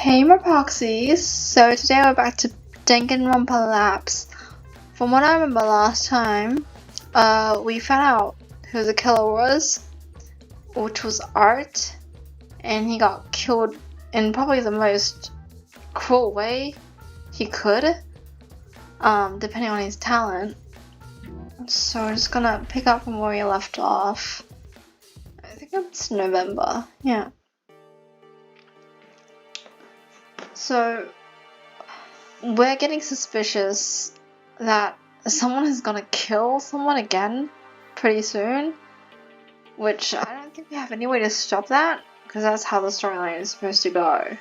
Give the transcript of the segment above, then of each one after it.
Hey my proxies, so today we're back to Danganronpa Lapse. From what I remember last time, we found out who the killer was, which was Art, and he got killed in probably the most cruel way he could, depending on his talent. So we're just gonna pick up from where we left off. I think it's November, yeah. So we're getting suspicious that someone is gonna kill someone again pretty soon, which I don't think we have any way to stop that, because that's how the storyline is supposed to go.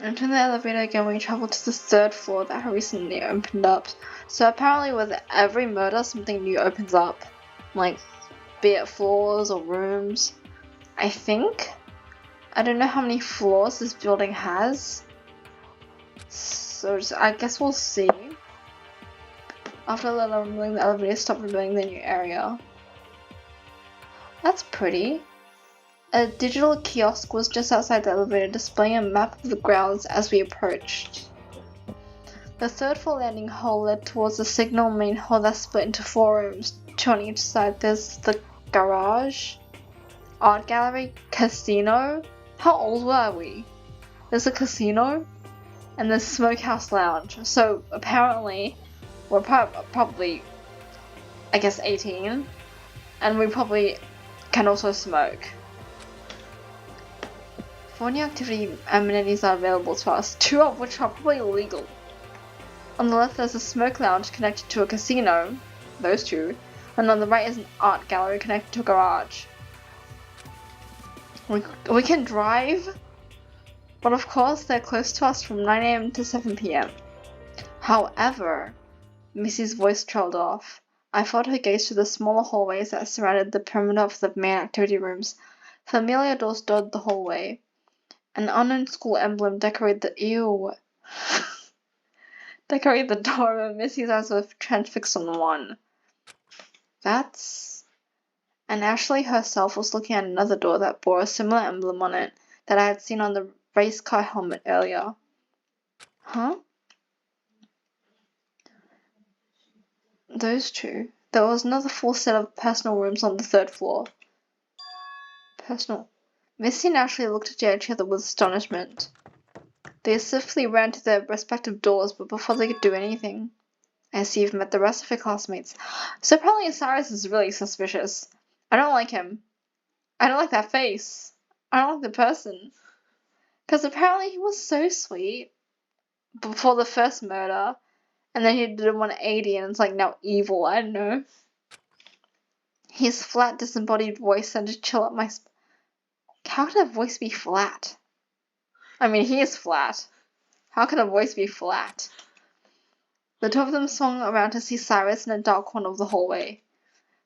Entering the elevator again, we travel to the third floor that had recently opened up. So apparently with every murder, something new opens up, like be it floors or rooms. I think. I don't know how many floors this building has. So I guess we'll see. After a little rumbling, the elevator stopped revealing the new area. That's pretty. A digital kiosk was just outside the elevator, displaying a map of the grounds as we approached. The third floor landing hall led towards the signal main hall that split into 4 rooms, 2 on each side. There's the garage, art gallery, casino. How old were we? There's a casino, and there's smokehouse lounge. So apparently, we're probably, I guess, 18, and we probably can also smoke. 4 new activity amenities are available to us, 2 of which are probably illegal. On the left there's a smoke lounge connected to a casino, those 2, and on the right is an art gallery connected to a garage. We can drive, but of course they're close to us from 9 AM to 7 PM. However, Missy's voice trailed off. I followed her gaze through the smaller hallways that surrounded the perimeter of the main activity rooms. Familiar doors dotted the hallway. An unknown school emblem decorated the decorated the door, and Missy's eyes were transfixed on one. And Ashley herself was looking at another door that bore a similar emblem on it that I had seen on the race car helmet earlier. Huh? Those 2. There was another full set of personal rooms on the 3rd floor. Personal. Missy and Ashley looked at each other with astonishment. They swiftly ran to their respective doors, but before they could do anything, I see you've met the rest of your classmates. So apparently Cyrus is really suspicious. I don't like him. I don't like that face. I don't like the person. Because apparently he was so sweet before the first murder, and then he did a 180 and it's like now evil, I don't know. His flat, disembodied voice sent a chill up my spine. How could a voice be flat? I mean, he is flat. How can a voice be flat? The 2 of them swung around to see Cyrus in a dark corner of the hallway.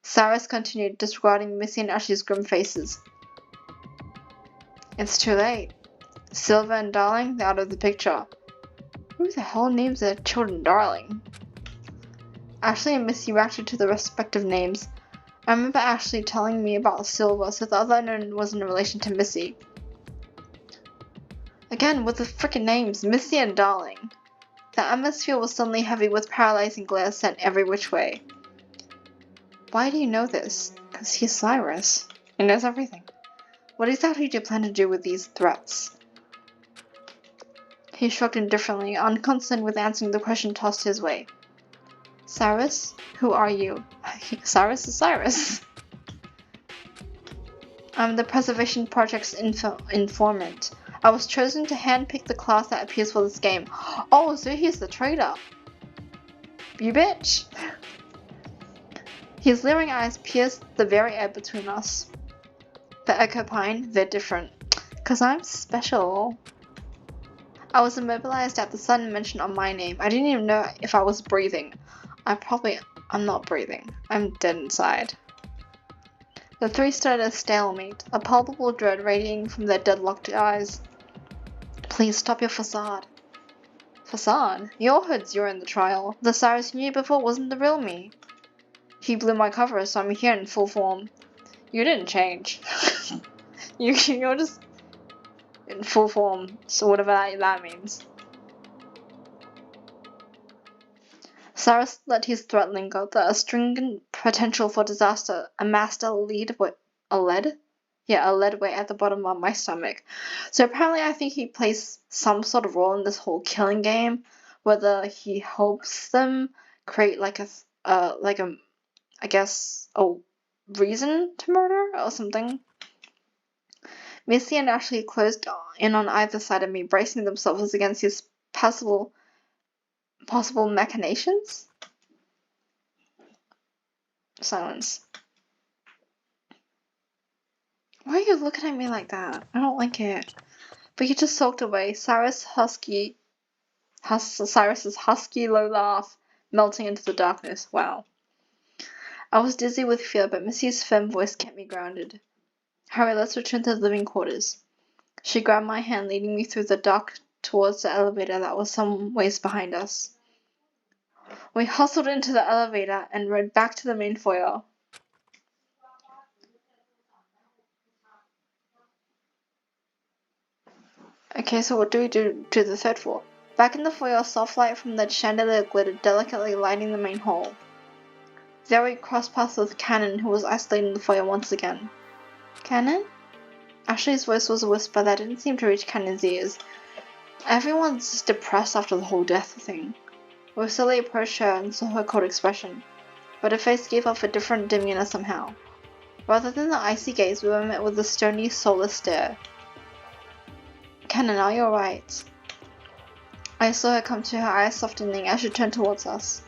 Cyrus continued, disregarding Missy and Ashley's grim faces. It's too late. Silver and Darling, they're out of the picture. Who the hell names their children Darling? Ashley and Missy reacted to the respective names. I remember Ashley telling me about Silver, so the other unknown was in relation to Missy. Again, with the frickin' names, Missy and Darling. The atmosphere was suddenly heavy with paralyzing glares sent every which way. Why do you know this? Because he's Cyrus. He knows everything. What exactly do you plan to do with these threats? He shrugged indifferently, unconcerned with answering the question tossed his way. Cyrus? Who are you? Cyrus is Cyrus. I'm the Preservation Project's informant. I was chosen to handpick the class that appears for this game. Oh, so he's the traitor. You bitch. His leering eyes pierced the very air between us. The Echo Pine, they're different. 'Cause I'm special. I was immobilized at the sudden mention of my name. I didn't even know if I was breathing. I'm not breathing. I'm dead inside. The 3 stood at a stalemate, a palpable dread radiating from their deadlocked eyes. Please stop your facade. Facade? You all heard you're in the trial. The Cyrus you knew before wasn't the real me. He blew my cover, so I'm here in full form. You didn't change. You're just... in full form, so whatever that means. Cyrus let his threat linger, the astringent potential for disaster amassed a lead weight at the bottom of my stomach. So apparently I think he plays some sort of role in this whole killing game, whether he helps them create like a I guess a reason to murder or something. Missy and Ashley closed in on either side of me, bracing themselves against his possible machinations. Silence. Why are you looking at me like that? I don't like it. But he just sulked away, Cyrus's husky low laugh melting into the darkness. Wow. I was dizzy with fear, but Missy's firm voice kept me grounded. Harry, let's return to the living quarters. She grabbed my hand, leading me through the dark towards the elevator that was some ways behind us. We hustled into the elevator and rode back to the main foyer. Okay, so what do we do to the third floor? Back in the foyer, soft light from the chandelier glittered, delicately lighting the main hall. There we crossed paths with Cannon, who was isolated in the foyer once again. Cannon? Ashley's voice was a whisper that didn't seem to reach Cannon's ears. Everyone's just depressed after the whole death thing. We slowly approached her and saw her cold expression, but her face gave off a different demeanor somehow. Rather than the icy gaze, we were met with a stony, soulless stare. Cannon, are you alright? I saw her come to, her eyes softening as she turned towards us.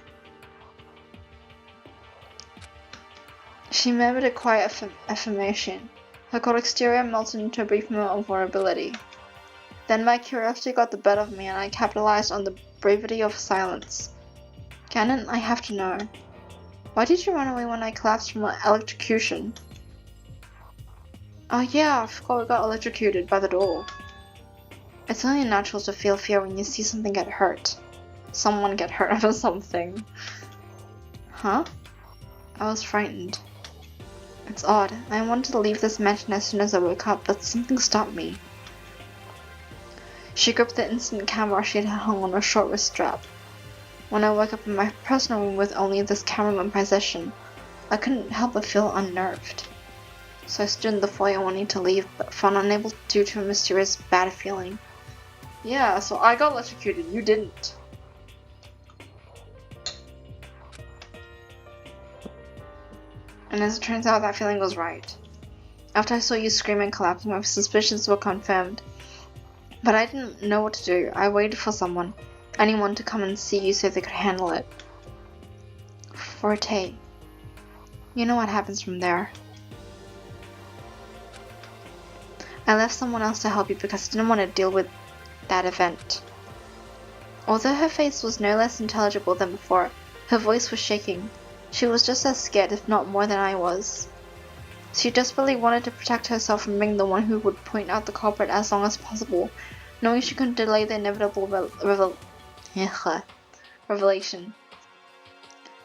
She murmured a quiet affirmation. Her cold exterior melted into a brief moment of vulnerability. Then my curiosity got the better of me and I capitalized on the brevity of silence. Cannon, I have to know. Why did you run away when I collapsed from electrocution? Oh yeah, I forgot we got electrocuted by the door. It's only natural to feel fear when you see something get hurt. Someone get hurt or something. Huh? I was frightened. It's odd. I wanted to leave this mansion as soon as I woke up, but something stopped me. She gripped the instant camera she had hung on her short wrist strap. When I woke up in my personal room with only this camera in my possession, I couldn't help but feel unnerved. So I stood in the foyer wanting to leave, but found unable due to a mysterious bad feeling. Yeah, so I got electrocuted, you didn't. And as it turns out, that feeling was right. After I saw you scream and collapse, my suspicions were confirmed. But I didn't know what to do. I waited for anyone to come and see you so they could handle it. Forte. You know what happens from there. I left someone else to help you because I didn't want to deal with that event. Although her face was no less intelligible than before, her voice was shaking. She was just as scared, if not more than I was. She desperately wanted to protect herself from being the one who would point out the culprit as long as possible, knowing she couldn't delay the inevitable revelation.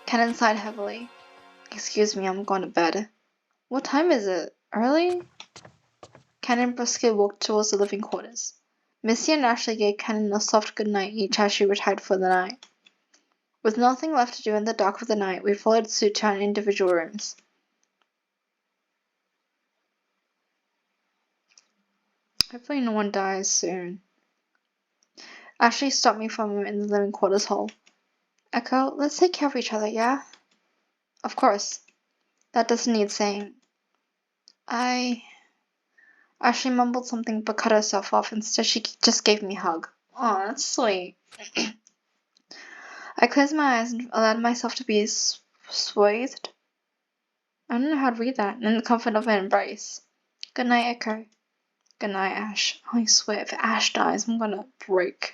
Cannon sighed heavily. Excuse me, I'm going to bed. What time is it? Early? Cannon briskly walked towards the living quarters. Missy and Ashley gave Cannon a soft good night each as she retired for the night. With nothing left to do in the dark of the night, we followed suit to our individual rooms. Hopefully no one dies soon. Ashley stopped me for a moment in the living quarters hall. Echo, let's take care of each other, yeah? Of course. That doesn't need saying. Ashley mumbled something but cut herself off. Instead, she just gave me a hug. Aw, that's sweet. I closed my eyes and allowed myself to be swathed. I don't know how to read that. In the comfort of an embrace. Good night, Echo. Good night, Ash. I swear, if Ash dies, I'm gonna break.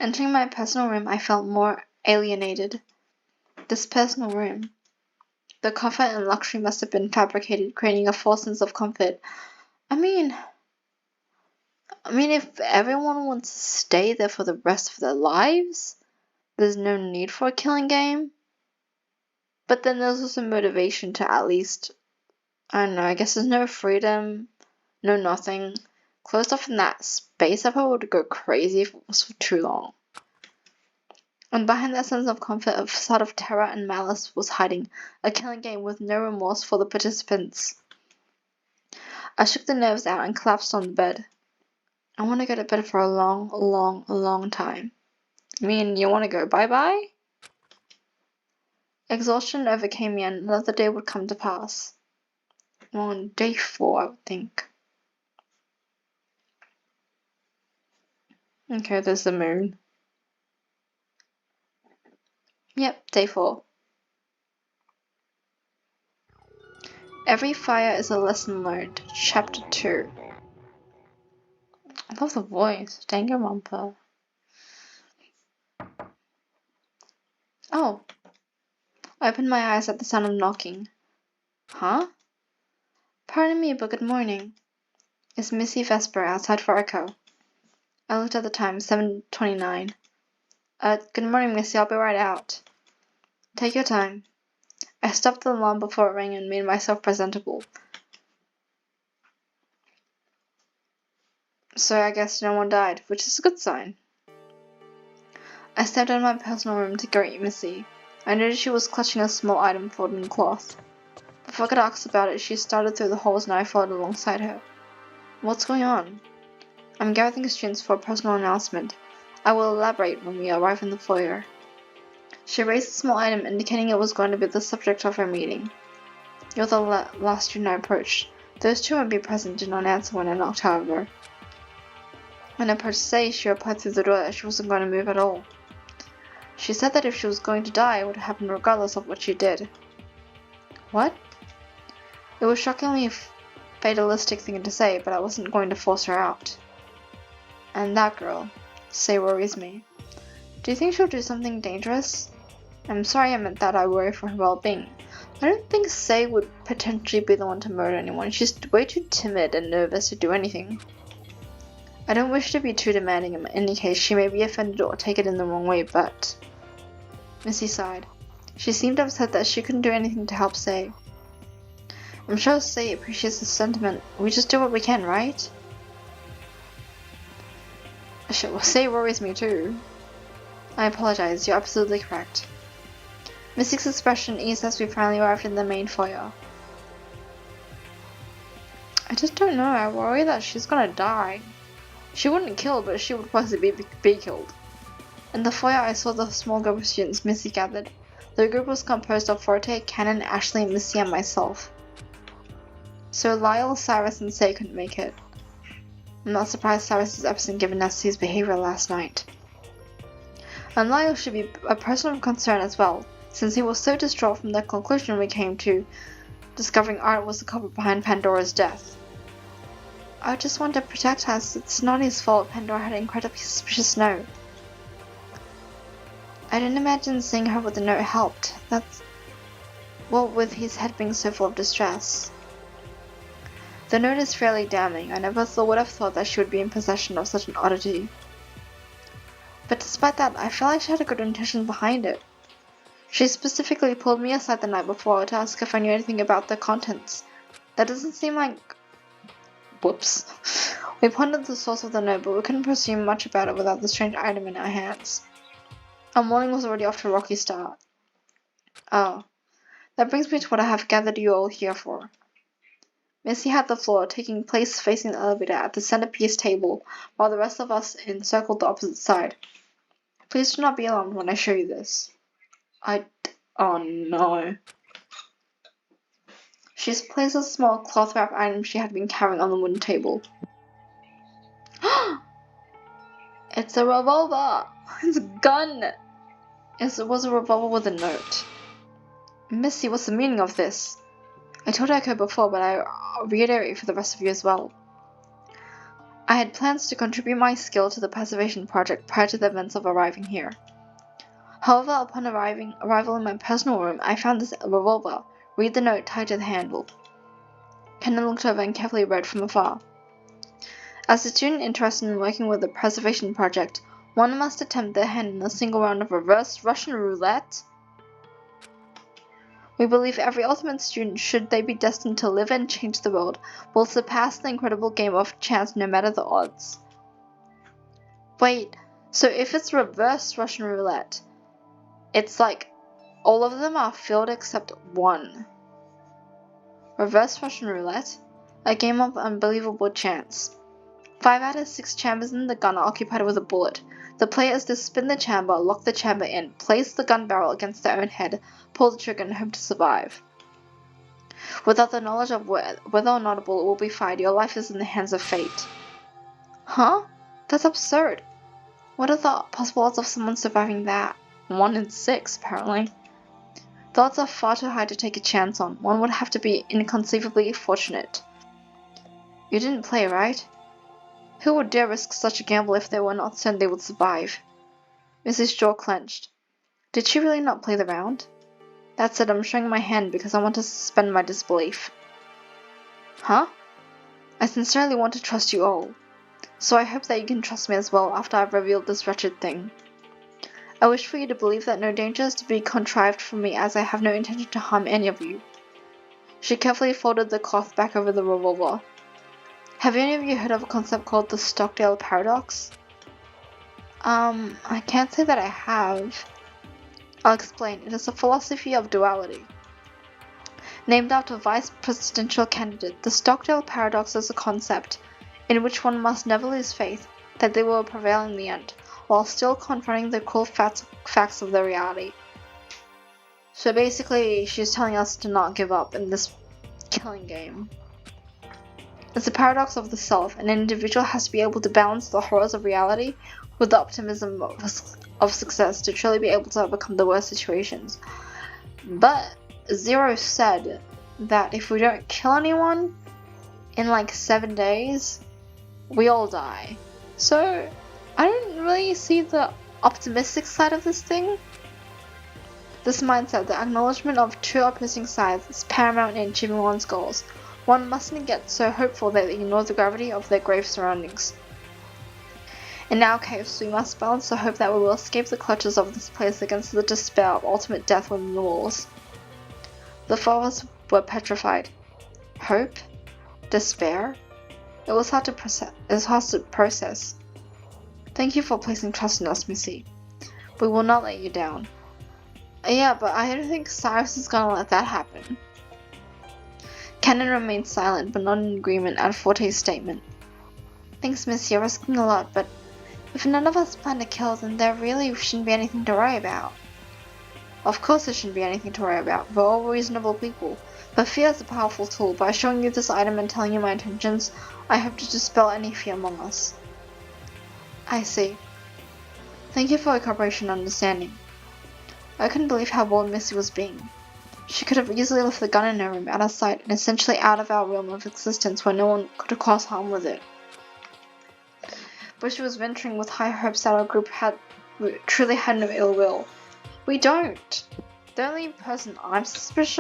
Entering my personal room, I felt more alienated. This personal room. The comfort and luxury must have been fabricated, creating a false sense of comfort. I mean, if everyone wants to stay there for the rest of their lives, there's no need for a killing game. But then there's also motivation to at least, I don't know, I guess there's no freedom, no nothing. Closed off in that space, I probably would go crazy if it was for too long. And behind that sense of comfort, a facade of terror and malice was hiding, a killing game with no remorse for the participants. I shook the nerves out and collapsed on the bed. I want to go to bed for a long time. I mean, you want to go bye-bye? Exhaustion overcame me and another day would come to pass. Well, on day 4, I would think. Okay, there's the moon. Yep, day 4. Every fire is a lesson learned. Chapter 2. I love the voice. Danganronpa. Oh. I opened my eyes at the sound of knocking. Huh? Pardon me, but good morning. It's Missy Vesper outside for echo. I looked at the time, 7:29. Good morning, Missy. I'll be right out. Take your time. I stopped the alarm before it rang and made myself presentable. So I guess no one died, which is a good sign. I stepped out of my personal room to greet Missy. I noticed she was clutching a small item folded in cloth. Before I could ask about it, she started through the holes and I followed alongside her. What's going on? I'm gathering students for a personal announcement. I will elaborate when we arrive in the foyer. She raised a small item, indicating it was going to be the subject of our meeting. You're the last student I approached. Those 2 might be present did not answer when I knocked, however. When I approached Say, she replied through the door that she wasn't going to move at all. She said that if she was going to die, it would happen regardless of what she did. What? It was a shockingly fatalistic thing to say, but I wasn't going to force her out. And that girl, Say, worries me. Do you think she'll do something dangerous? I'm sorry I meant that. I worry for her well-being. I don't think Say would potentially be the one to murder anyone. She's way too timid and nervous to do anything. I don't wish to be too demanding. In any case, she may be offended or take it in the wrong way, but... Missy sighed. She seemed upset that she couldn't do anything to help Say. I'm sure Say appreciates the sentiment. We just do what we can, right? Say worries me too. I apologize, you're absolutely correct. Missy's expression eased as we finally arrived in the main foyer. I just don't know, I worry that she's gonna die. She wouldn't kill, but she would possibly be killed. In the foyer I saw the small group of students Missy gathered. The group was composed of Forte, Cannon, Ashley, Missy, and myself. So Lyle, Cyrus, and Say couldn't make it. I'm not surprised Cyrus is absent given Nessie's behavior last night. And Lyle should be a person of concern as well, since he was so distraught from the conclusion we came to, discovering Art was the culprit behind Pandora's death. I just want to protect us. It's not his fault Pandora had an incredibly suspicious note. I didn't imagine seeing her with the note helped. That's... well, with his head being so full of distress. The note is fairly damning. I never would have thought that she would be in possession of such an oddity. But despite that, I felt like she had a good intention behind it. She specifically pulled me aside the night before to ask if I knew anything about the contents. That doesn't seem like... Whoops. We pondered the source of the note, but we couldn't presume much about it without the strange item in our hands. Our morning was already off to a rocky start. Oh. That brings me to what I have gathered you all here for. Missy had the floor, taking place facing the elevator at the centerpiece table, while the rest of us encircled the opposite side. Please do not be alarmed when I show you this. Oh no. She placed a small cloth-wrapped item she had been carrying on the wooden table. It's a revolver! It's a gun! It was a revolver with a note. Missy, what's the meaning of this? I told Echo before, but I reiterate for the rest of you as well. I had plans to contribute my skill to the preservation project prior to the events of arriving here. However, upon arrival in my personal room, I found this revolver. Read the note tied to the handle. Kenan looked over and carefully read from afar. As a student interested in working with the preservation project, one must attempt their hand in a single round of reverse Russian roulette. We believe every ultimate student, should they be destined to live and change the world, will surpass the incredible game of chance no matter the odds. Wait, so if it's reverse Russian roulette, it's like all of them are filled except one. Reverse Russian roulette? A game of unbelievable chance. 5 out of 6 chambers in the gun are occupied with a bullet. The player is to spin the chamber, lock the chamber in, place the gun barrel against their own head, pull the trigger, and hope to survive. Without the knowledge of whether or not a bullet will be fired, your life is in the hands of fate. Huh? That's absurd. What are the possible odds of someone surviving that? 1 in 6, apparently. The odds are far too high to take a chance on. One would have to be inconceivably fortunate. You didn't play, right? Who would dare risk such a gamble if they were not certain they would survive? Missy's jaw clenched. Did she really not play the round? That said, I'm showing my hand because I want to suspend my disbelief. Huh? I sincerely want to trust you all, so I hope that you can trust me as well after I've revealed this wretched thing. I wish for you to believe that no danger is to be contrived from me, as I have no intention to harm any of you. She carefully folded the cloth back over the revolver. Have any of you heard of a concept called the Stockdale Paradox? I can't say that I have. I'll explain. It is a philosophy of duality. Named after vice presidential candidate, the Stockdale Paradox is a concept in which one must never lose faith that they will prevail in the end, while still confronting the cruel facts of the reality. So basically, she's telling us to not give up in this killing game. It's a paradox of the self. An individual has to be able to balance the horrors of reality with the optimism of success to truly be able to overcome the worst situations. But Zero said that if we don't kill anyone in like 7 days, we all die. So I don't really see the optimistic side of this thing. This mindset, the acknowledgement of two opposing sides, is paramount in achieving one's goals. One mustn't get so hopeful that they ignore the gravity of their grave surroundings. In our case, we must balance the hope that we will escape the clutches of this place against the despair of ultimate death within the walls. The four of us were petrified. Hope? Despair? It was hard to process. Thank you for placing trust in us, Missy. We will not let you down. Yeah, but I don't think Cyrus is gonna let that happen. Cannon remained silent, but not in agreement at Forte's statement. Thanks, Miss, you're risking a lot, but if none of us plan to kill, then there really shouldn't be anything to worry about. Of course there shouldn't be anything to worry about. We're all reasonable people. But fear is a powerful tool. By showing you this item and telling you my intentions, I hope to dispel any fear among us. I see. Thank you for your cooperation and understanding. I couldn't believe how bold Missy was being. She could have easily left the gun in her room, out of sight, and essentially out of our realm of existence where no one could cause harm with it. But she was venturing with high hopes that our group truly had no ill will. We don't. The only person I'm suspicious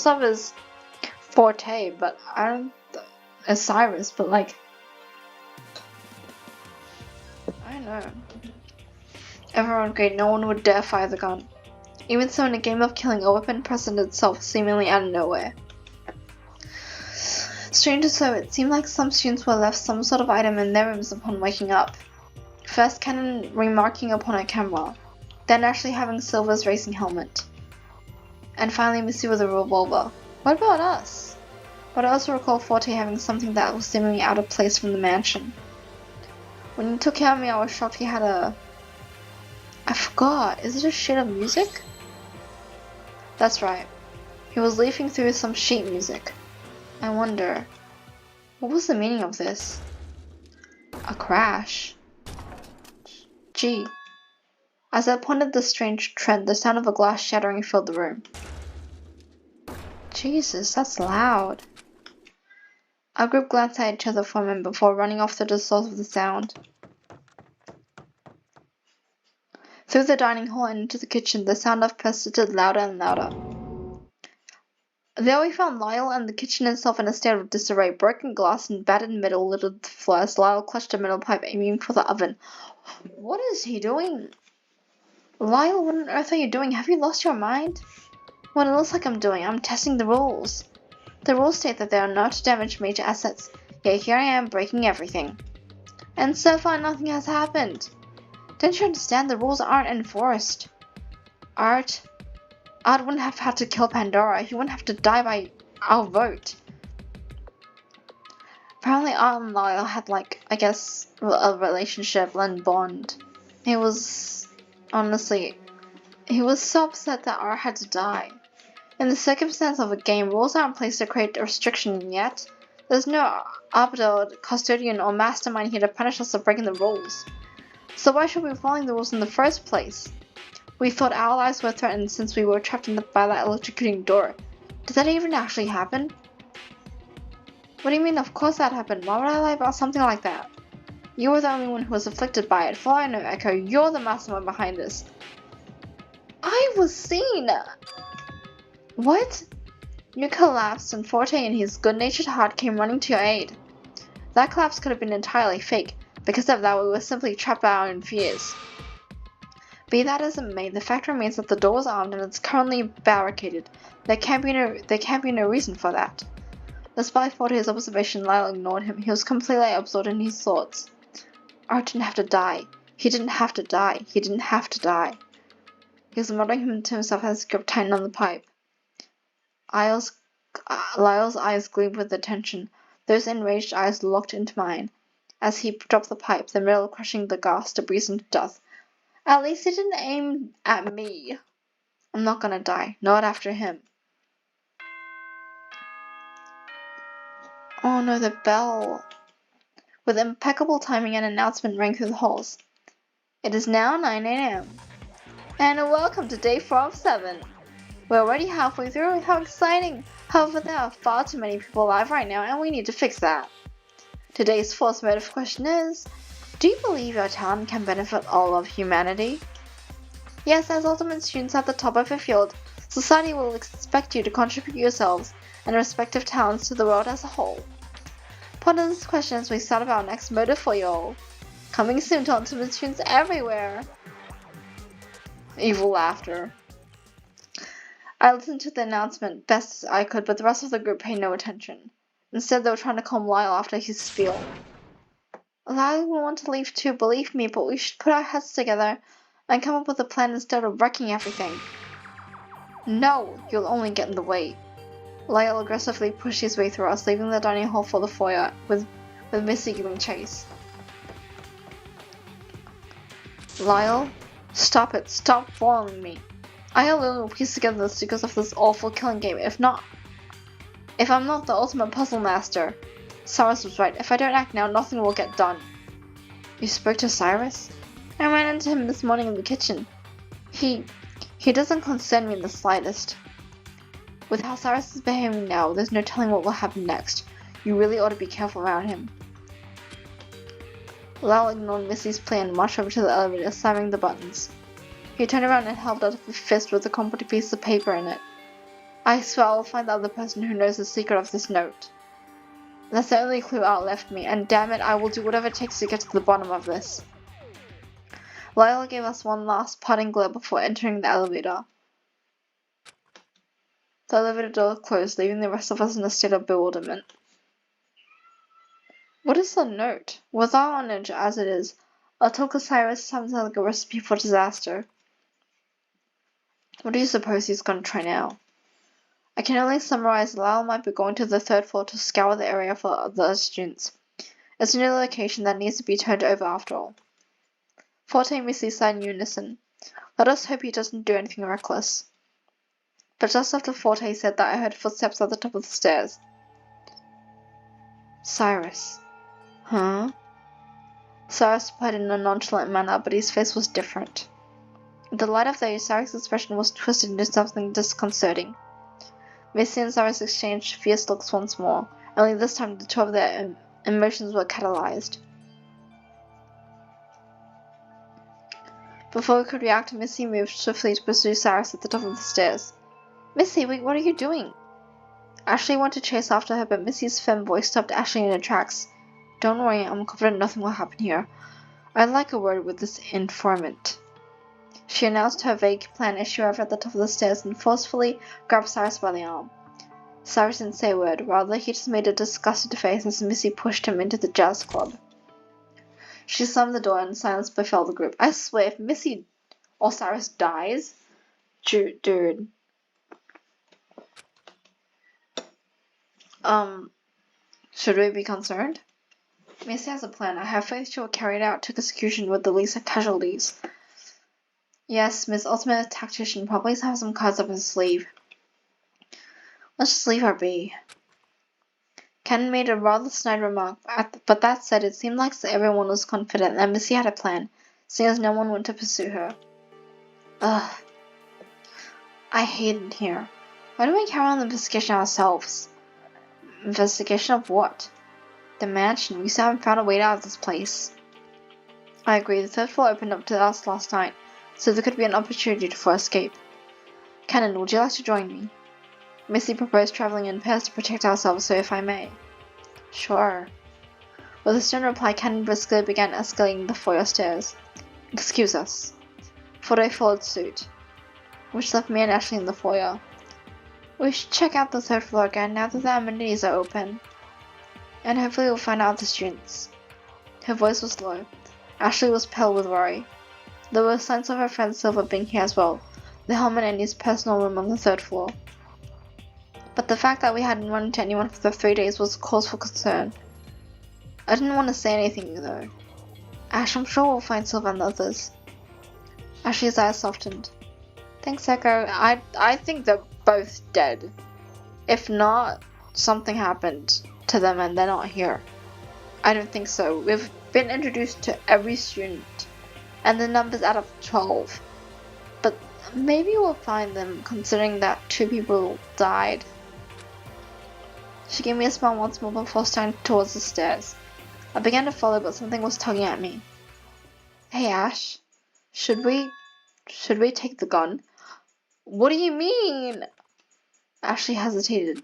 of is Forte, but I don't. As Cyrus, but like, I don't know. Everyone agreed no one would dare fire the gun. Even so, in a game of killing, a weapon presented itself seemingly out of nowhere. Strange so, it seemed like some students were left some sort of item in their rooms upon waking up. First Cannon remarking upon her camera, then actually having Silver's racing helmet, and finally Missy with a revolver. What about us? But I also recall Forte having something that was seemingly out of place from the mansion. When he took care of me, I was shocked he had a... I forgot, is it a sheet of music? That's right. He was leafing through some sheet music. I wonder, what was the meaning of this? A crash? Gee. As I pointed the strange trend, the sound of a glass shattering filled the room. Jesus, that's loud. Our group glanced at each other for a moment before running off to the source of the sound. Through the dining hall and into the kitchen, the sound persisted louder and louder. There we found Lyle and the kitchen itself in a state of disarray. Broken glass and battered metal littered the floor as Lyle clutched a metal pipe aiming for the oven. What is he doing? Lyle, what on earth are you doing? Have you lost your mind? What it looks like I'm doing, I'm testing the rules. The rules state that they are not to damage major assets, yet here I am breaking everything. And so far nothing has happened. Don't you understand? The rules aren't enforced. Art wouldn't have had to kill Pandora. He wouldn't have to die by our vote. Apparently Art and Lyle had a relationship and bond. He was so upset that Art had to die. In the circumstance of a game, rules are in place to create a restriction, and yet there's no arbiter, custodian, or mastermind here to punish us for breaking the rules. So why should we be following the rules in the first place? We thought our lives were threatened since we were trapped by that electrocuting door. Did that even actually happen? What do you mean, of course that happened? Why would I lie about something like that? You were the only one who was afflicted by it. For all I know, Echo, you're the mastermind behind this. I was seen! What? You collapsed and Forte in his good-natured heart came running to your aid. That collapse could have been entirely fake. Because of that, we were simply trapped by our own fears. Be that as it may, the fact remains that the door is armed and it's currently barricaded. There can't be no reason for that. Despite Forte's observation, Lyle ignored him. He was completely absorbed in his thoughts. Art didn't have to die. He didn't have to die. He didn't have to die. He was muttering to himself as he gripped tight on the pipe. Lyle's eyes gleamed with attention. Those enraged eyes locked into mine. As he dropped the pipe, the middle crushing the gas debris into dust. At least he didn't aim at me. I'm not gonna die. Not after him. Oh no, the bell. With impeccable timing, an announcement rang through the halls. It is now 9 a.m. And welcome to day 4 of 7. We're already halfway through. How exciting! However, there are far too many people alive right now, and we need to fix that. Today's fourth motive question is, do you believe your talent can benefit all of humanity? Yes, as ultimate students at the top of your field, society will expect you to contribute yourselves and respective talents to the world as a whole. Ponder this question as we start up our next motive for you all. Coming soon to ultimate students everywhere. Evil laughter. I listened to the announcement best as I could, but the rest of the group paid no attention. Instead, they were trying to calm Lyle after his spiel. Lyle will want to leave too, believe me, but we should put our heads together and come up with a plan instead of wrecking everything. No, you'll only get in the way. Lyle aggressively pushed his way through us, leaving the dining hall for the foyer, with Missy giving chase. Lyle, stop it, stop following me. I alone will piece together the secrets of this awful killing game, if I'm not the ultimate puzzle master. Cyrus was right, if I don't act now, nothing will get done. You spoke to Cyrus? I ran into him this morning in the kitchen. He doesn't concern me in the slightest. With how Cyrus is behaving now, there's no telling what will happen next. You really ought to be careful around him. Lyle ignored Missy's plan and marched over to the elevator, slamming the buttons. He turned around and held out a fist with a crumpled piece of paper in it. I swear I will find the other person who knows the secret of this note. That's the only clue Art left me, and damn it, I will do whatever it takes to get to the bottom of this. Lyle gave us one last parting glare before entering the elevator. The elevator door closed, leaving the rest of us in a state of bewilderment. What is the note? Without on edge as it is, Atoka Cyrus sounds like a recipe for disaster. What do you suppose he's going to try now? I can only summarize Lyle might be going to the 3rd floor to scour the area for other students. It's a new location that needs to be turned over after all. Forte and Missy sighed in unison. Let us hope he doesn't do anything reckless. But just after Forte said that, I heard footsteps at the top of the stairs. Cyrus. Huh? Cyrus replied in a nonchalant manner, but his face was different. In the light of day, Cyrus' expression was twisted into something disconcerting. Missy and Cyrus exchanged fierce looks once more, only this time the two of their emotions were catalyzed. Before we could react, Missy moved swiftly to pursue Cyrus at the top of the stairs. Missy, wait, what are you doing? Ashley wanted to chase after her, but Missy's firm voice stopped Ashley in her tracks. Don't worry, I'm confident nothing will happen here. I'd like a word with this informant. She announced her vague plan as she arrived at the top of the stairs and forcefully grabbed Cyrus by the arm. Cyrus didn't say a word, rather he just made a disgusted face as Missy pushed him into the jazz club. She slammed the door and silence befell the group. I swear, if Missy or Cyrus dies, dude. Should we be concerned? Missy has a plan. I have faith she will carry it out to execution with the least casualties. Yes, Miss Ultimate Tactician probably has some cards up his sleeve. Let's just leave her be. Ken made a rather snide remark, but that said, it seemed like everyone was confident that Missy had a plan, seeing as no one went to pursue her. Ugh. I hate it here. Why don't we carry on the investigation ourselves? Investigation of what? The mansion. We still haven't found a way out of this place. I agree. The third floor opened up to us last night, so there could be an opportunity for escape. Cannon, would you like to join me? Missy proposed traveling in pairs to protect ourselves, so if I may. Sure. With a stern reply, Cannon briskly began escalating the foyer stairs. Excuse us. Forte followed suit, which left me and Ashley in the foyer. We should check out the third floor again now that the amenities are open. And hopefully we'll find out the students. Her voice was low. Ashley was pale with worry. There were signs of her friend Silver being here as well, the helmet and his personal room on the third floor. But the fact that we hadn't run into anyone for the 3 days was a cause for concern. I didn't want to say anything though. Ash, I'm sure we'll find Silver and the others. Ashley's eyes softened. Thanks, Echo. I think they're both dead. If not, something happened to them and they're not here. I don't think so. We've been introduced to every student, and the numbers add up to 12. But maybe we'll find them, considering that 2 people died. She gave me a smile once more before starting towards the stairs. I began to follow, but something was tugging at me. Hey Ash, should we take the gun? What do you mean? Ashley hesitated.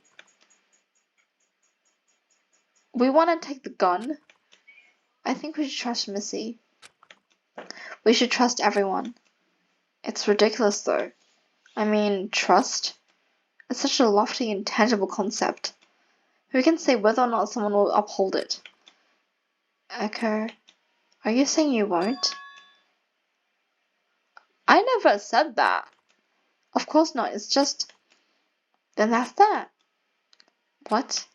We want to take the gun? I think we should trust Missy. We should trust everyone. It's ridiculous though. I mean, trust? It's such a lofty, intangible concept. Who can say whether or not someone will uphold it? Echo, are you saying you won't? I never said that. Of course not, it's just... Then that's that. What?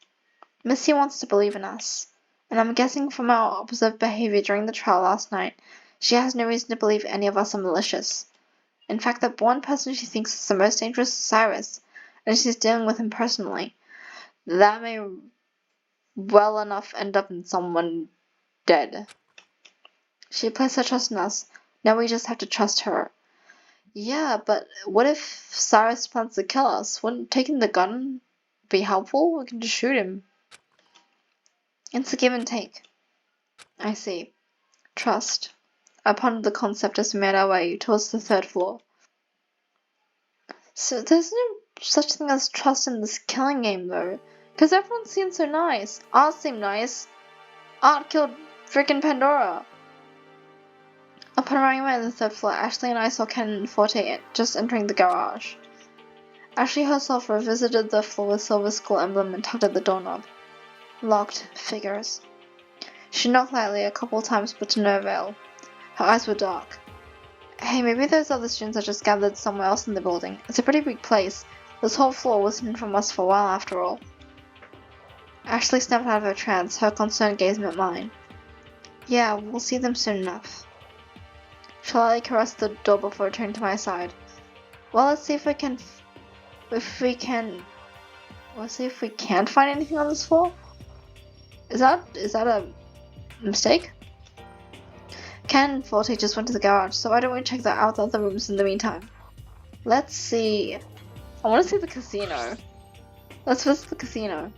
Missy wants to believe in us, and I'm guessing from our observed behavior during the trial last night, she has no reason to believe any of us are malicious. In fact, that one person she thinks is the most dangerous is Cyrus, and she's dealing with him personally. That may well enough end up in someone dead. She placed her trust in us. Now we just have to trust her. Yeah, but what if Cyrus plans to kill us? Wouldn't taking the gun be helpful? We can just shoot him. It's a give and take. I see. Trust. I pondered the concept as we made our way towards the third floor. So there's no such thing as trust in this killing game though. Because everyone seems so nice. Art seemed nice. Art killed freaking Pandora. Upon arriving at the third floor, Ashley and I saw Ken and Forte just entering the garage. Ashley herself revisited the floor with Silver's school emblem and tugged at the doorknob. Locked. Figures. She knocked lightly a couple times, but to no avail. Her eyes were dark. Hey, maybe those other students are just gathered somewhere else in the building. It's a pretty big place. This whole floor was hidden from us for a while after all. Ashley snapped out of her trance, her concerned gaze met mine. Yeah, we'll see them soon enough. Charlotte caressed the door before returning to my side. Well, let's see if we can't find anything on this floor. Is that a mistake? Ken and Forte just went to the garage, so why don't we check out the other rooms in the meantime? Let's see. I want to see the casino. Let's visit the casino.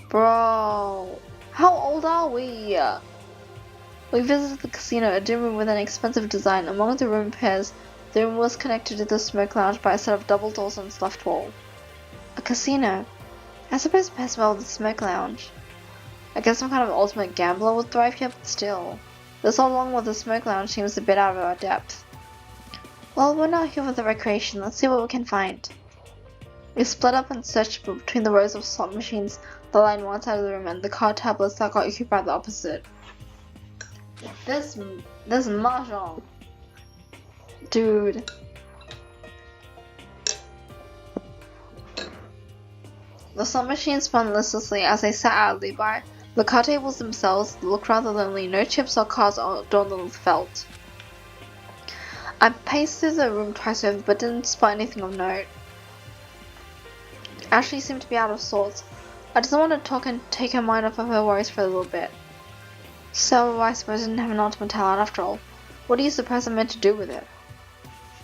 Bro, how old are we? We visited the casino, a dim room with an expensive design. Among the room pairs, the room was connected to the smoke lounge by a set of double doors on its left wall. A casino. I suppose it pairs well with the smoke lounge. I guess some kind of ultimate gambler would thrive here, but still. This all along with the smoke lounge seems a bit out of our depth. Well, we're not here for the recreation, let's see what we can find. We split up and searched between the rows of slot machines that lined one side of the room and the card tablets that got occupied the opposite. This mahjong. Dude. The slot machines spun listlessly as they sat idly by. The card tables themselves looked rather lonely, no chips or cards adorned them with felt. I paced through the room twice over but didn't spot anything of note. Ashley seemed to be out of sorts. I just wanted to talk and take her mind off of her worries for a little bit. So I suppose I didn't have an ultimate talent after all. What do you suppose I'm meant to do with it?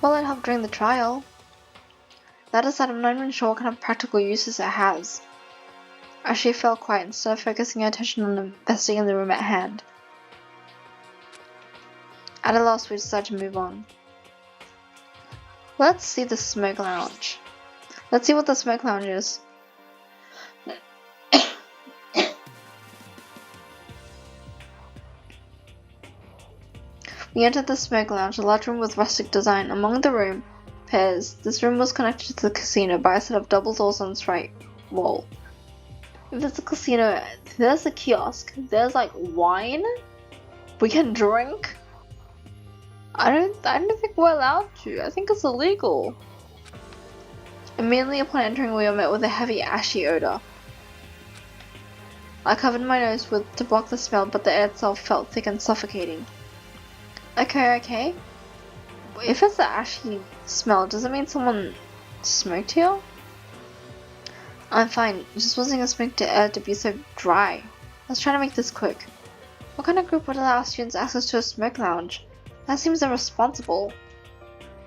Well, it helped during the trial. That aside, I'm not even sure what kind of practical uses it has. Ashley fell quiet instead of focusing her attention on investigating the room at hand. At a loss, we decided to move on. Let's see the smoke lounge. Let's see what the smoke lounge is. We entered the smoke lounge, a large room with rustic design. Among the room pairs, this room was connected to the casino by a set of double doors on its right wall. If there's a casino, there's a kiosk, there's like wine, we can drink. I don't think we're allowed to. I think it's illegal. Immediately upon entering, we were met with a heavy, ashy odor. I covered my nose to block the smell, but the air itself felt thick and suffocating. Okay. If it's an ashy smell, does it mean someone smoked here? I'm fine. I just wasn't expecting the air to be so dry. Let's try to make this quick. What kind of group would allow students access to a smoke lounge? That seems irresponsible.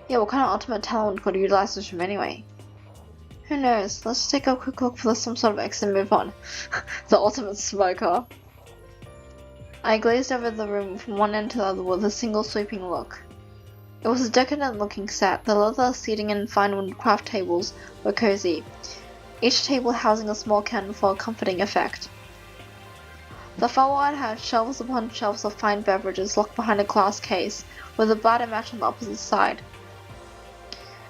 Yeah, what kind of ultimate talent could utilize this room anyway? Who knows? Let's just take a quick look for some sort of exit and move on. The ultimate smoker. I glazed over the room from one end to the other with a single sweeping look. It was a decadent looking set. The leather seating and fine wood craft tables were cozy, each table housing a small candle for a comforting effect. The far wall had shelves upon shelves of fine beverages locked behind a glass case, with a bar to match on the opposite side.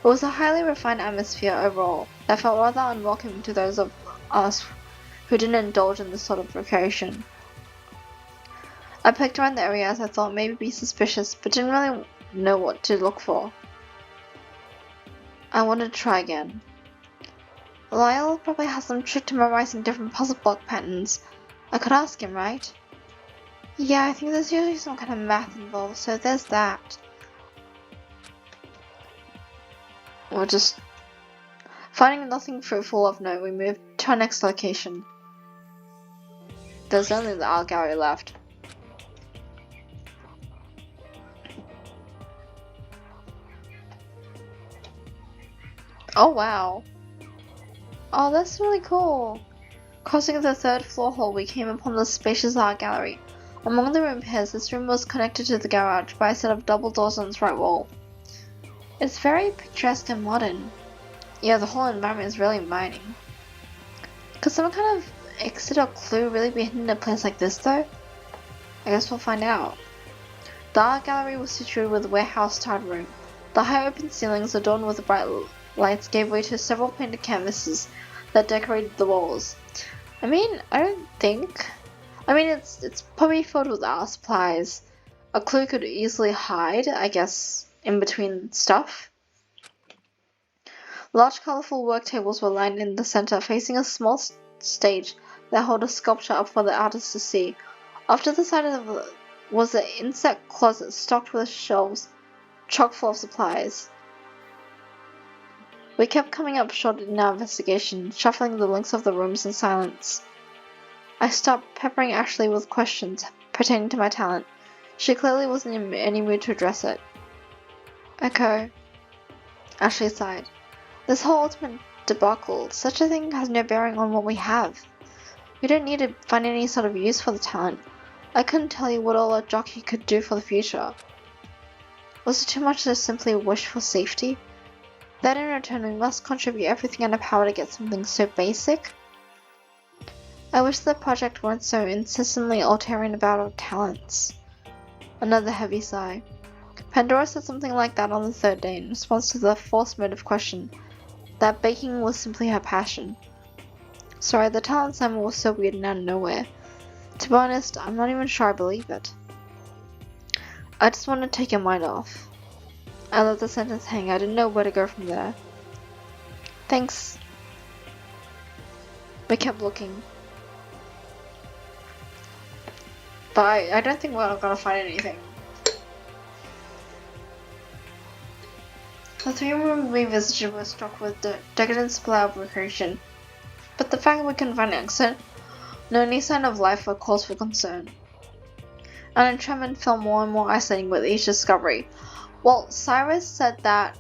It was a highly refined atmosphere overall that felt rather unwelcoming to those of us who didn't indulge in this sort of recreation. I picked around the area as I thought maybe be suspicious, but didn't really know what to look for. I wanted to try again. Lyle probably has some trick to memorizing different puzzle block patterns. I could ask him, right? Yeah, I think there's usually some kind of math involved, so there's that. Or just finding nothing fruitful of note, we moved to our next location. There's only the art gallery left. Oh wow. Oh, that's really cool. Crossing the third floor hall, we came upon the spacious art gallery. Among the room pairs, this room was connected to the garage by a set of double doors on its right wall. It's very picturesque and modern. Yeah, the whole environment is really inviting. Could some kind of exit or clue really be hidden in a place like this though? I guess we'll find out. The art gallery was situated with a warehouse-styled room. The high open ceilings adorned with bright lights gave way to several painted canvases that decorated the walls. It's probably filled with art supplies. A clue could easily hide, I guess, in between stuff. Large colorful work tables were lined in the center, facing a small stage that held a sculpture up for the artist to see. Off to the side was an insect closet stocked with shelves chock full of supplies. We kept coming up short in our investigation, shuffling the lengths of the rooms in silence. I stopped peppering Ashley with questions pertaining to my talent. She clearly wasn't in any mood to address it. Okay. Ashley sighed. This whole ultimate debacle, such a thing has no bearing on what we have. We don't need to find any sort of use for the talent. I couldn't tell you what all a jockey could do for the future. Was it too much to simply wish for safety? That in return we must contribute everything in our power to get something so basic? I wish the project weren't so insistently altering about our talents. Another heavy sigh. Pandora said something like that on the third day in response to the forced motive question that baking was simply her passion. Sorry, the talent assignment was so weird and out of nowhere. To be honest, I'm not even sure I believe it. I just want to take your mind off. I let the sentence hang. I didn't know where to go from there. Thanks. We kept looking. But I don't think we're gonna find anything. The 3 room we visited was struck with the decadent supply of recreation, but the fact that we couldn't find an exit, no any sign of life or cause for concern. Our entrapment felt more and more isolating with each discovery. Well, Cyrus said that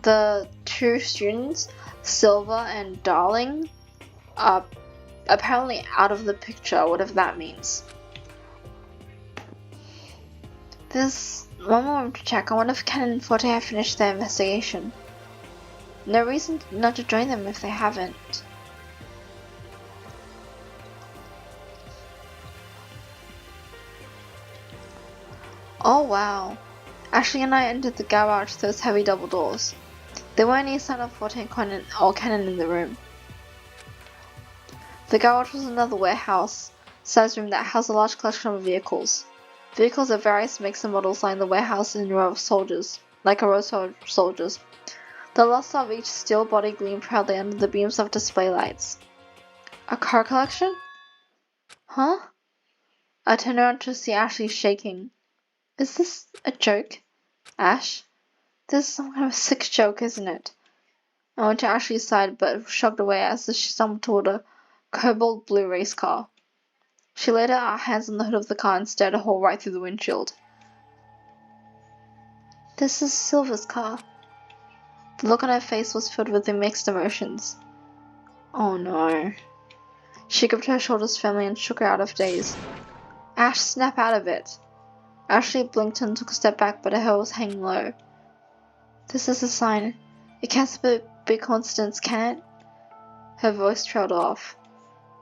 the 2 students, Silver and Darling, are apparently out of the picture, whatever that means. There's one more room to check. I wonder if Ken and Forte have finished their investigation. No reason not to join them if they haven't. Oh wow. Ashley and I entered the garage through those heavy double doors. There weren't any sign of Forte or Cannon in the room. The garage was another warehouse-sized room that housed a large collection of vehicles. Vehicles of various makes and models lined the warehouse in a row of soldiers, like a row of soldiers. The luster of each steel body gleamed proudly under the beams of display lights. A car collection? Huh? I turned around to see Ashley shaking. Is this a joke? Ash? This is some kind of sick joke, isn't it? I went to Ashley's side but shrugged away as she stumbled toward a cobalt blue race car. She laid her hands on the hood of the car and stared a hole right through the windshield. This is Silver's car. The look on her face was filled with mixed emotions. Oh no. She gripped her shoulders firmly and shook her out of daze. Ash, snap out of it. Ashley blinked and took a step back, but her hair was hanging low. This is a sign. It can't be a coincidence, can it? Her voice trailed off.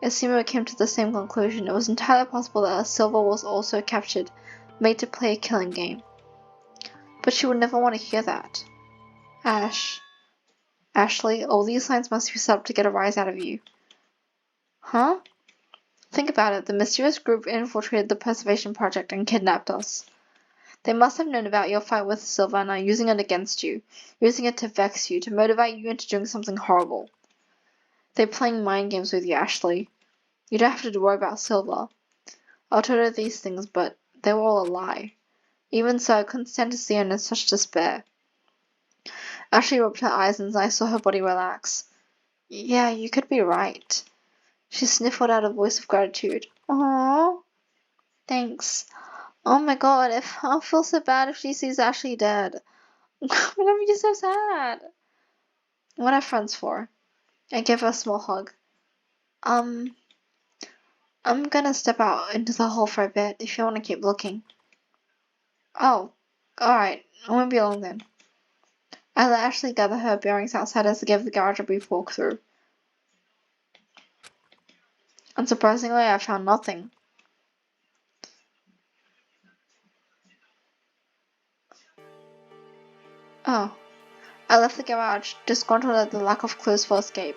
It seemed we came to the same conclusion. It was entirely possible that Silver was also captured, made to play a killing game. But she would never want to hear that. Ashley, all these signs must be set up to get a rise out of you. Huh? Think about it. The mysterious group infiltrated the Preservation Project and kidnapped us. They must have known about your fight with Silver and are using it against you, using it to vex you, to motivate you into doing something horrible. They're playing mind games with you, Ashley. You don't have to worry about Silver. I told her these things, but they were all a lie. Even so, I couldn't stand to see her in such despair. Ashley rubbed her eyes and I saw her body relax. Yeah, you could be right. She sniffled out a voice of gratitude. Aww. Thanks. Oh my god, I'll feel so bad if she sees Ashley dead. I'm gonna be so sad. What are friends for? I gave her a small hug. I'm gonna step out into the hall for a bit if you want to keep looking. Oh, alright. I won't be long then. I let Ashley gather her bearings outside as I gave the garage a brief walkthrough. Unsurprisingly, I found nothing. Oh. I left the garage, disgruntled at the lack of clues for escape.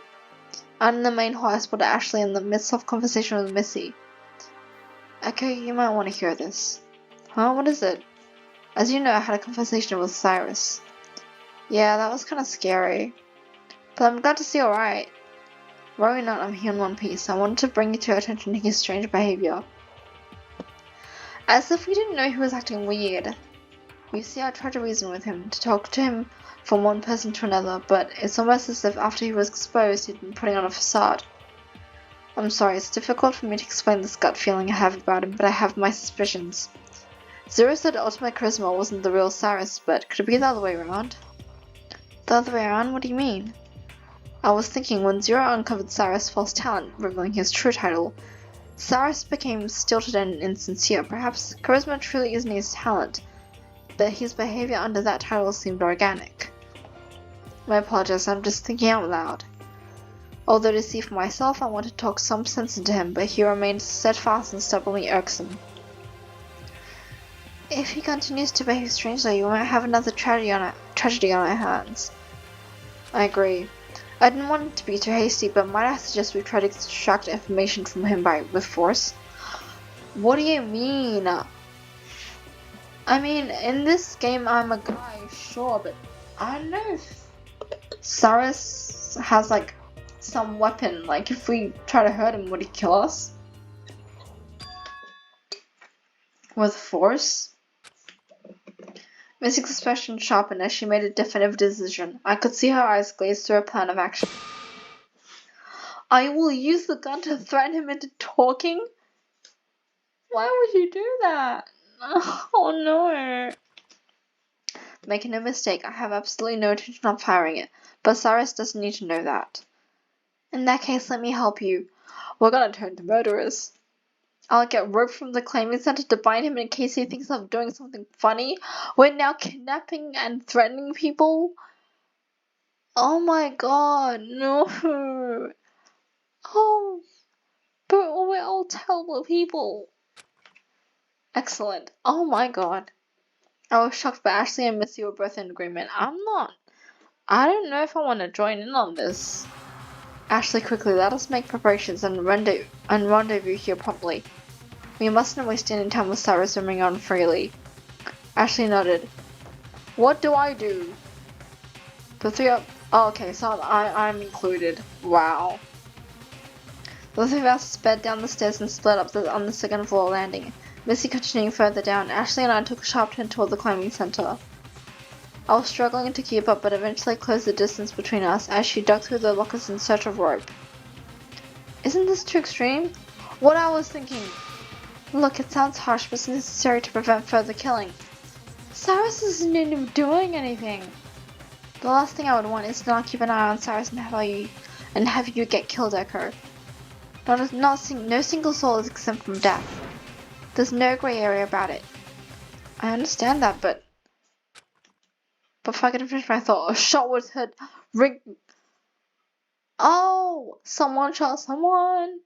Out in the main hall, I spotted Ashley in the midst of conversation with Missy. Echo, you might want to hear this. Huh? What is it? As you know, I had a conversation with Cyrus. Yeah, that was kinda scary. But I'm glad to see you're alright. Worry not, I'm here in one piece. I wanted to bring you to your attention his strange behavior. As if we didn't know he was acting weird. You see, I tried to reason with him, to talk to him from one person to another, but it's almost as if after he was exposed, he'd been putting on a facade. I'm sorry, it's difficult for me to explain this gut feeling I have about him, but I have my suspicions. Zero said Ultimate Charisma wasn't the real Cyrus, but could it be the other way around? The other way around? What do you mean? I was thinking when Zero uncovered Cyrus' false talent, revealing his true title, Cyrus became stilted and insincere. Perhaps Charisma truly isn't his talent, but his behavior under that title seemed organic. My apologies, I'm just thinking out loud. Although to see for myself, I wanted to talk some sense into him, but he remained steadfast and stubbornly irksome. If he continues to behave strangely, we might have another tragedy on our hands. I agree. I didn't want it to be too hasty, but might I suggest we try to extract information from him with force? What do you mean? I mean, in this game I'm a guy, sure, but I don't know if Cyrus has like some weapon. Like if we try to hurt him, would he kill us? With force? Missy's expression sharpened as she made a definitive decision. I could see her eyes glaze through a plan of action. I will use the gun to threaten him into talking? Why would you do that? Oh no. Making no mistake, I have absolutely no intention of firing it, but Cyrus doesn't need to know that. In that case, let me help you. We're gonna turn to murderers. I'll get rope from the claiming center to bind him in case he thinks of doing something funny. We're now kidnapping and threatening people? Oh my god, no. Oh, but we're all terrible people. Excellent. Oh my god. I was shocked, but Ashley and Missy were both in agreement. I don't know if I want to join in on this. Ashley, quickly, let us make preparations and rendezvous here promptly. We mustn't waste any time with Cyrus roaming on freely. Ashley nodded. What do I do? The three of... Oh, okay, so I'm included. Wow. The three of us sped down the stairs and split up on the second floor landing. Missy continuing further down, Ashley and I took a sharp turn toward the climbing center. I was struggling to keep up, but eventually closed the distance between us as she dug through the lockers in search of rope. Isn't this too extreme? What I was thinking. Look, it sounds harsh, but it's necessary to prevent further killing. Cyrus isn't even doing anything. The last thing I would want is to not keep an eye on Cyrus and have you get killed, Echo. No single soul is exempt from death. There's no grey area about it. I understand that, but before I could finish my thought, a shot was heard ring. Oh! Someone shot someone!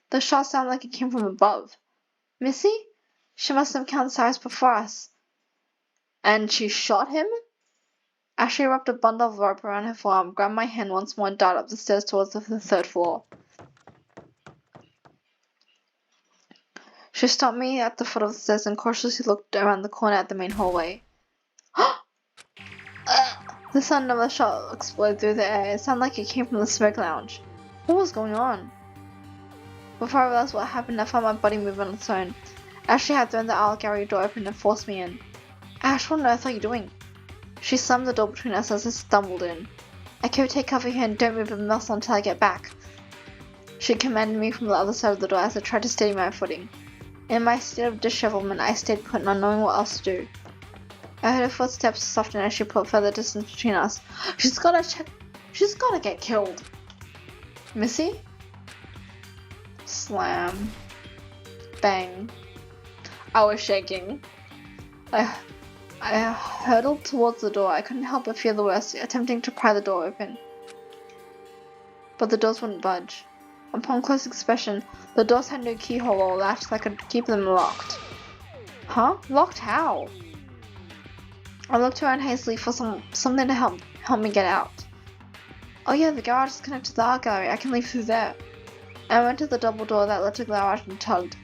The shot sounded like it came from above. Missy? She must have encountered Cyrus before us. And she shot him? Ashley wrapped a bundle of rope around her forearm, grabbed my hand once more and darted up the stairs towards the third floor. She stopped me at the foot of the stairs and cautiously looked around the corner at the main hallway. The sound of a shot exploded through the air. It sounded like it came from the smoke lounge. What was going on? Before I realized what happened, I found my body moving on its own. Ashley had thrown the aisle gallery door open and forced me in. Ash, what on earth are you doing? She slammed the door between us as I stumbled in. Echo, take cover here and don't move a muscle until I get back. She commanded me from the other side of the door as I tried to steady my footing. In my state of dishevelment, I stayed put, not knowing what else to do. I heard her footsteps soften as she put further distance between us. She's gotta get killed. Missy? Slam. Bang. I was shaking. I hurtled towards the door. I couldn't help but fear the worst, attempting to pry the door open. But the doors wouldn't budge. Upon close inspection, the doors had no keyhole or latch that could keep them locked. Huh? Locked how? I looked around hastily for something to help me get out. Oh yeah, the garage is connected to the art gallery. I can leave through there. I went to the double door that led to the garage and tugged.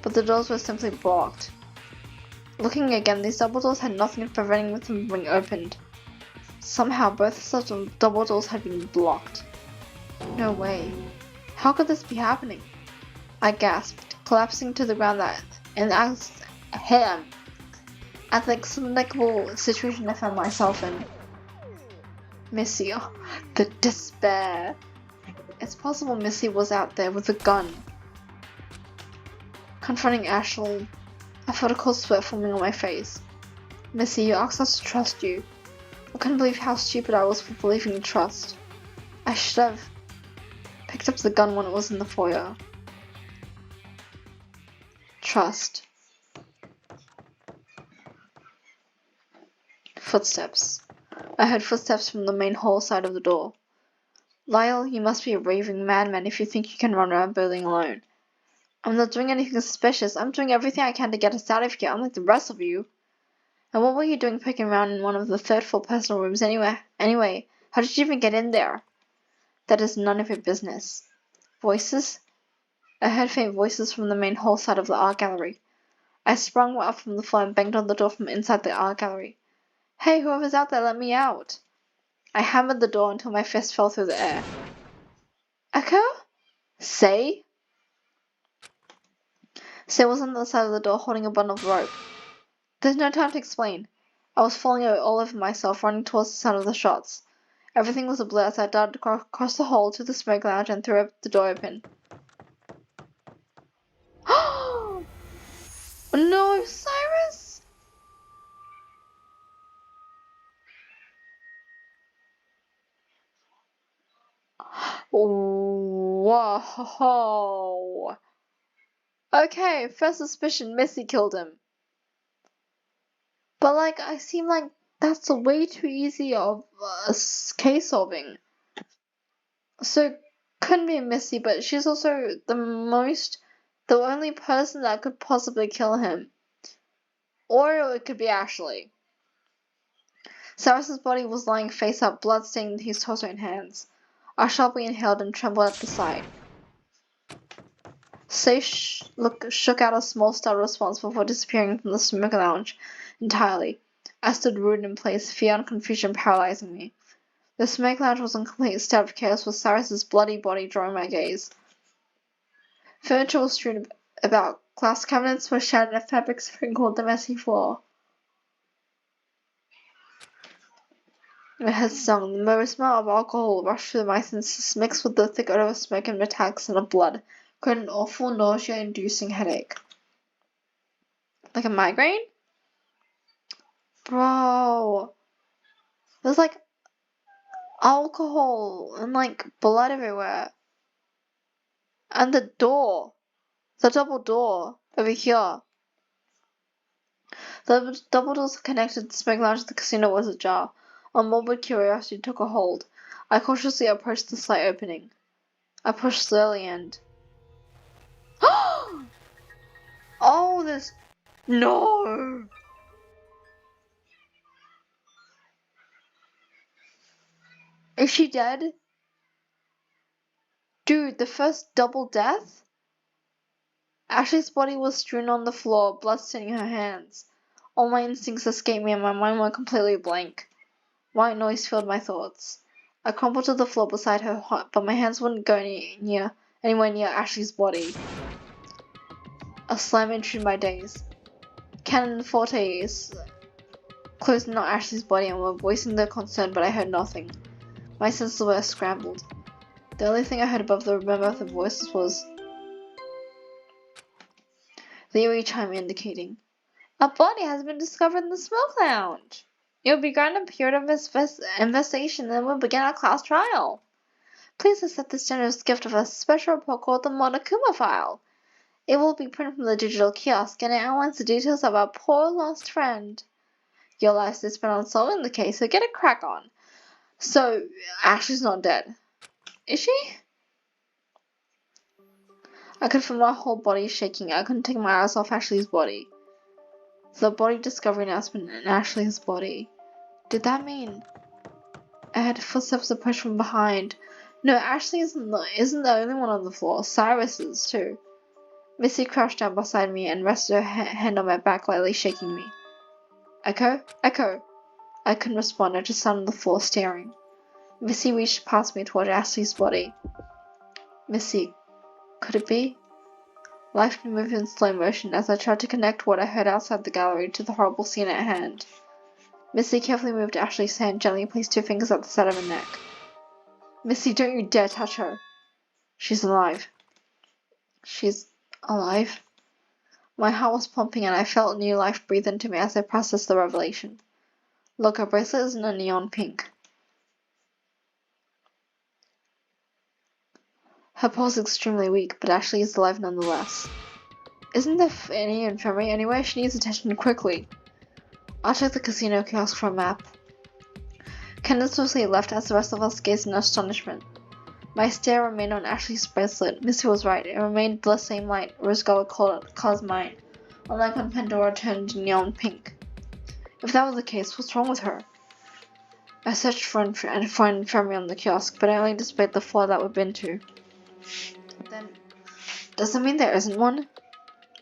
But the doors were simply blocked. Looking again, these double doors had nothing preventing them from being opened. Somehow, both sets of double doors had been blocked. No way. How could this be happening? I gasped, collapsing to the ground at the inexplicable situation I found myself in. Missy, the despair. It's possible Missy was out there with a gun. Confronting Ashley, I felt a cold sweat forming on my face. Missy, you asked us to trust you. I couldn't believe how stupid I was for believing in trust. I should have picked up the gun when it was in the foyer. Trust. Footsteps. I heard footsteps from the main hall side of the door. Lyle, you must be a raving madman if you think you can run around a building alone. I'm not doing anything suspicious. I'm doing everything I can to get us out of here, unlike the rest of you. And what were you doing poking around in one of the third-floor personal rooms anyway? How did you even get in there? That is none of your business. Voices? I heard faint voices from the main hall side of the art gallery. I sprung up from the floor and banged on the door from inside the art gallery. Hey, whoever's out there, let me out! I hammered the door until my fist fell through the air. Echo? Say? Say was on the other side of the door holding a bundle of rope. There's no time to explain. I was falling all over myself, running towards the sound of the shots. Everything was a blur as I darted across the hall to the smoke lounge and threw the door open. No, Cyrus! Whoa. Okay, first suspicion, Missy killed him. But I seem like that's way too easy of case solving. So, couldn't be Missy, but she's also the only person that could possibly kill him. Or it could be Ashley. Cyrus's body was lying face up, blood staining his torso and hands. I sharply inhaled and trembled at the sight. Say shook out a small startled response before disappearing from the smoke lounge entirely. I stood rooted in place, fear and confusion paralyzing me. The smoke lounge was in complete state of chaos with Cyrus's bloody body drawing my gaze. Furniture was strewn about, glass cabinets were shattered and fabric sprinkled the messy floor. My head stung. The merry smell of alcohol rushed through my senses, mixed with the thick odor of smoke and metallics and of blood, created an awful, nausea-inducing headache. Like a migraine? Bro. There's alcohol and blood everywhere. And the double door over here. The double doors connected to the smoke lounge to the casino was ajar. A morbid curiosity took a hold. I cautiously approached the slight opening. I pushed slowly and... Oh, there's... No! Is she dead? Dude, the first double death? Ashley's body was strewn on the floor, blood staining her hands. All my instincts escaped me and my mind went completely blank. White noise filled my thoughts. I crumpled to the floor beside her, but my hands wouldn't go anywhere near Ashley's body. A slam entered my daze. Cannon and Fortes closed in on Ashley's body and were voicing their concern, but I heard nothing. My senses were scrambled. The only thing I heard above the murmur of the voices was the eerie chime indicating, "A body has been discovered in the smoke lounge. It will be granted a period of investigation, and then we'll begin our class trial. Please accept this generous gift of a special report called the Monokuma File. It will be printed from the digital kiosk, and it outlines the details of our poor lost friend. Your lives is spent on solving the case, so get a crack on." So, Ashley's not dead. Is she? I could feel my whole body shaking. I couldn't take my eyes off Ashley's body. The body discovery announcement in Ashley's body. Did that mean I had footsteps approach from behind? No, Ashley isn't the only one on the floor. Cyrus is too. Missy crouched down beside me and rested her hand on my back, lightly shaking me. Echo? Echo! I couldn't respond. I just sat on the floor staring. Missy reached past me toward Ashley's body. Missy, could it be? Life moved in slow motion as I tried to connect what I heard outside the gallery to the horrible scene at hand. Missy carefully moved Ashley's hand, gently placed 2 fingers at the side of her neck. Missy, don't you dare touch her. She's alive. She's alive? My heart was pumping and I felt new life breathe into me as I processed the revelation. Look, her bracelet isn't a neon pink. Her pulse is extremely weak, but Ashley is alive nonetheless. Isn't there any infirmary anywhere? She needs attention quickly. I'll check the casino kiosk for a map. Candace was left as the rest of us gazed in astonishment. My stare remained on Ashley's bracelet. Missy was right. It remained the same light, rose-colored colors mine. Unlike when Pandora turned neon pink. If that was the case, what's wrong with her? I searched for an infirmary on the kiosk, but I only displayed the floor that we've been to. Then, does that mean there isn't one?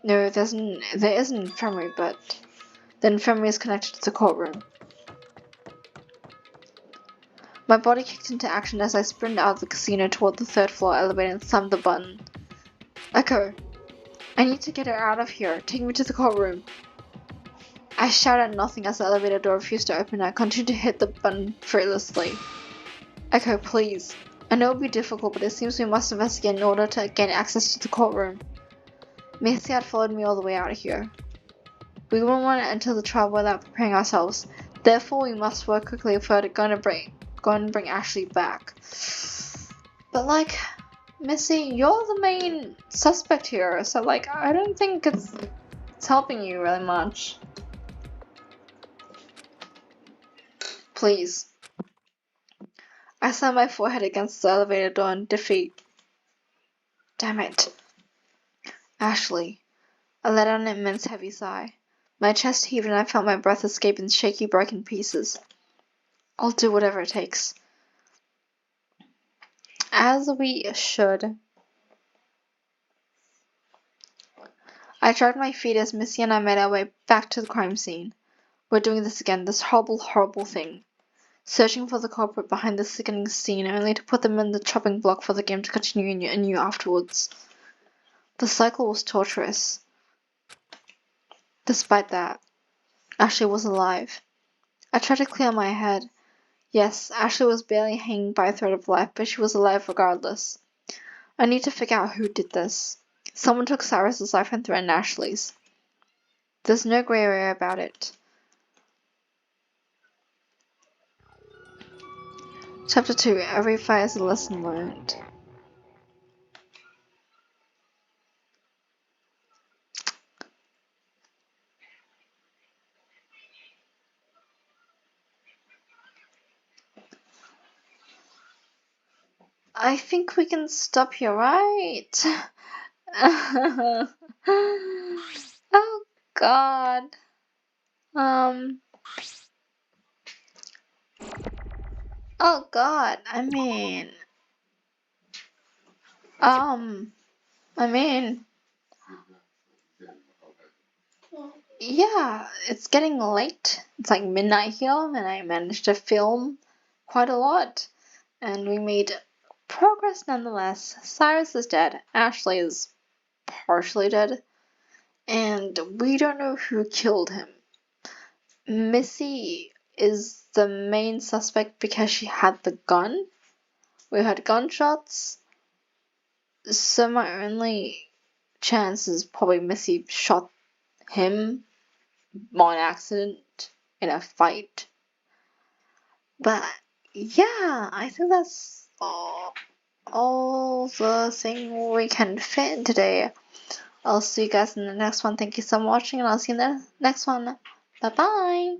No, there is an infirmary, but the infirmary is connected to the courtroom. My body kicked into action as I sprinted out of the casino toward the third floor elevator and slammed the button. Echo! I need to get her out of here. Take me to the courtroom. I shouted nothing as the elevator door refused to open. I continued to hit the button fruitlessly. Echo, please. I know it will be difficult, but it seems we must investigate in order to gain access to the courtroom. Missy had followed me all the way out of here. We wouldn't want to enter the trial without preparing ourselves. Therefore, we must work quickly if we're going to bring Ashley back. But like, Missy, you're the main suspect here, so like, I don't think it's helping you really much. Please. I slammed my forehead against the elevator door in defeat. Damn it. Ashley. I let out an immense heavy sigh. My chest heaved and I felt my breath escape in shaky, broken pieces. I'll do whatever it takes. As we should. I dragged my feet as Missy and I made our way back to the crime scene. We're doing this again, this horrible, horrible thing. Searching for the culprit behind the sickening scene, only to put them in the chopping block for the game to continue anew afterwards. The cycle was torturous. Despite that, Ashley was alive. I tried to clear my head. Yes, Ashley was barely hanging by a thread of life, but she was alive regardless. I need to figure out who did this. Someone took Cyrus's life and threatened Ashley's. There's no grey area about it. Chapter 2. Every fire is a lesson learned. I think we can stop here, right? Oh god. Oh god, I mean, yeah, it's getting late. It's like midnight here, and I managed to film quite a lot. And we made progress nonetheless. Cyrus is dead. Ashley is partially dead. And we don't know who killed him. Missy is the main suspect because she had the gun. We heard gunshots. So my only chance is probably Missy shot him on accident in a fight. But yeah, I think that's all the thing we can fit in today. I'll see you guys in the next one. Thank you so much for watching, and I'll see you in the next one. Bye bye.